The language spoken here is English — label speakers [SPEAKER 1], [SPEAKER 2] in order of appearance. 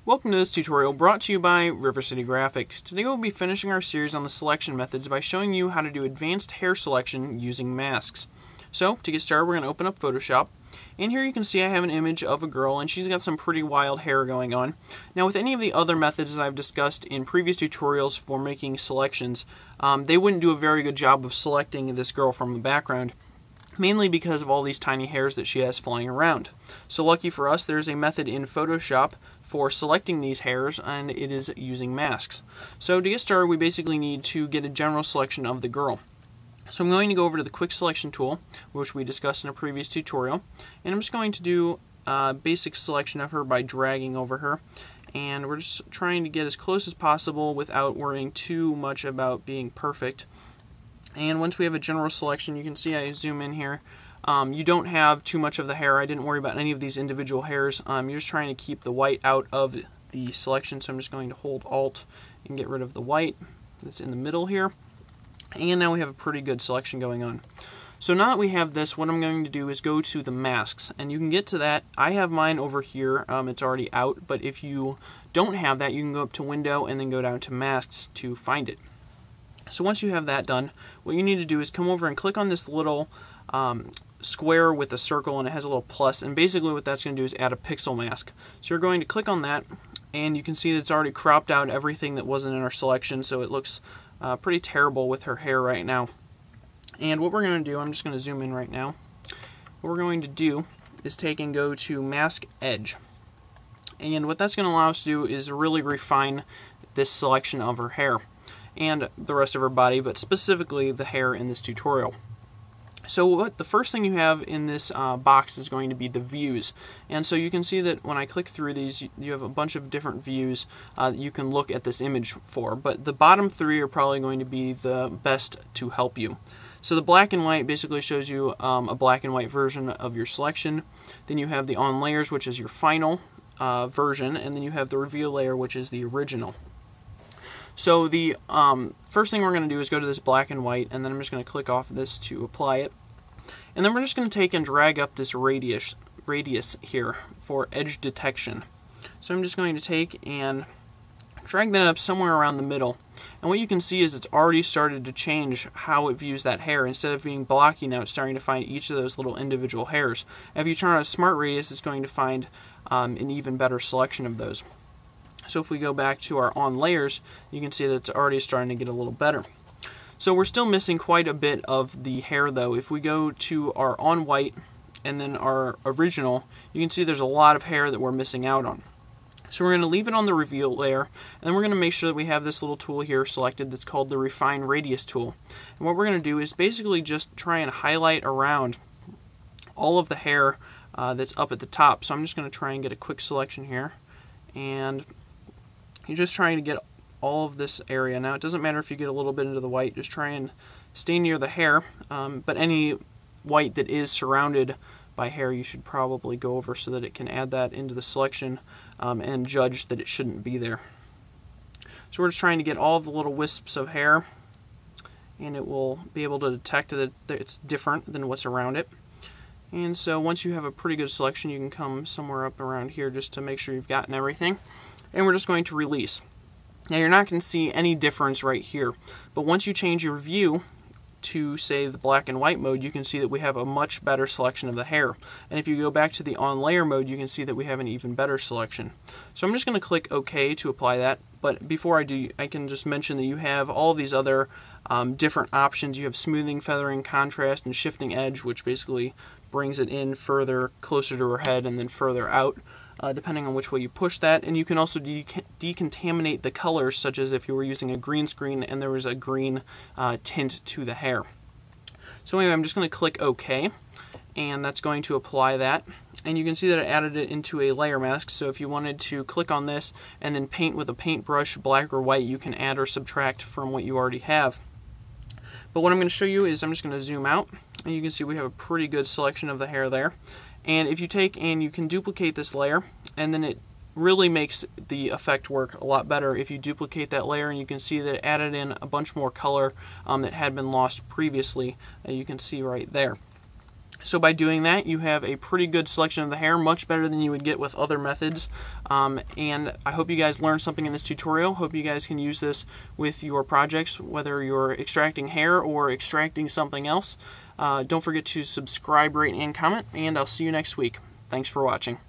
[SPEAKER 1] Welcome to this tutorial brought to you by River City Graphics. Today we'll be finishing our series on the selection methods by showing you how to do advanced hair selection using masks. So, to get started, we're going to open up Photoshop. And here you can see I have an image of a girl, and she's got some pretty wild hair going on. Now, with any of the other methods I've discussed in previous tutorials for making selections, they wouldn't do a very good job of selecting this girl from the background, mainly because of all these tiny hairs that she has flying around. So lucky for us, there's a method in Photoshop for selecting these hairs, and it is using masks. So to get started, we basically need to get a general selection of the girl. So I'm going to go over to the Quick Selection tool, which we discussed in a previous tutorial, and I'm just going to do a basic selection of her by dragging over her. And we're just trying to get as close as possible without worrying too much about being perfect. And once we have a general selection, you can see I zoom in here. You don't have too much of the hair. I didn't worry about any of these individual hairs. You're just trying to keep the white out of the selection, so I'm just going to hold Alt and get rid of the white that's in the middle here. And now we have a pretty good selection going on. So now that we have this, what I'm going to do is go to the masks, and you can get to that. I have mine over here. It's already out, but if you don't have that, you can go up to Window and then go down to Masks to find it. So once you have that done, what you need to do is come over and click on this little square with a circle, and it has a little plus, and basically what that's going to do is add a pixel mask. So you're going to click on that, and you can see that it's already cropped out everything that wasn't in our selection, so it looks pretty terrible with her hair right now. And what we're going to do, I'm just going to zoom in right now, what we're going to do is take and go to Mask Edge. And what that's going to allow us to do is really refine this selection of her hair and the rest of her body, but specifically the hair in this tutorial. So the first thing you have in this box is going to be the views. And so you can see that when I click through these, you have a bunch of different views that you can look at this image for. But the bottom three are probably going to be the best to help you. So the black and white basically shows you a black and white version of your selection. Then you have the on layers, which is your final version. And then you have the reveal layer, which is the original. So the first thing we're going to do is go to this black and white, and then I'm just going to click off this to apply it. And then we're just going to take and drag up this radius here for edge detection. So I'm just going to take and drag that up somewhere around the middle. And what you can see is it's already started to change how it views that hair. Instead of being blocky, now it's starting to find each of those little individual hairs. And if you turn on a smart radius, it's going to find an even better selection of those. So if we go back to our on layers, you can see that it's already starting to get a little better. So we're still missing quite a bit of the hair though. If we go to our on white and then our original, you can see there's a lot of hair that we're missing out on. So we're going to leave it on the reveal layer, and then we're going to make sure that we have this little tool here selected that's called the Refine Radius tool. And what we're going to do is basically just try and highlight around all of the hair that's up at the top. So I'm just going to try and get a quick selection here, and you're just trying to get all of this area. Now it doesn't matter if you get a little bit into the white, just try and stay near the hair, but any white that is surrounded by hair you should probably go over so that it can add that into the selection and judge that it shouldn't be there. So we're just trying to get all of the little wisps of hair, and it will be able to detect that it's different than what's around it. And so once you have a pretty good selection, you can come somewhere up around here just to make sure you've gotten everything. And we're just going to release. Now you're not going to see any difference right here, but once you change your view to, say, the black and white mode, you can see that we have a much better selection of the hair. And if you go back to the on layer mode, you can see that we have an even better selection. So I'm just going to click OK to apply that, but before I do, I can just mention that you have all of these other different options. You have smoothing, feathering, contrast, and shifting edge, which basically brings it in further closer to her head and then further out, depending on which way you push that. And you can also decontaminate the colors, such as if you were using a green screen and there was a green tint to the hair. So anyway, I'm just going to click OK, and that's going to apply that. And you can see that it added it into a layer mask, so if you wanted to click on this and then paint with a paintbrush, black or white, you can add or subtract from what you already have. But what I'm going to show you is I'm just going to zoom out, and you can see we have a pretty good selection of the hair there. And if you take and you can duplicate this layer, and then it really makes the effect work a lot better if you duplicate that layer, and you can see that it added in a bunch more color that had been lost previously, you can see right there. So by doing that, you have a pretty good selection of the hair, much better than you would get with other methods. And I hope you guys learned something in this tutorial. Hope you guys can use this with your projects, whether you're extracting hair or extracting something else. Don't forget to subscribe, rate, and comment, and I'll see you next week. Thanks for watching.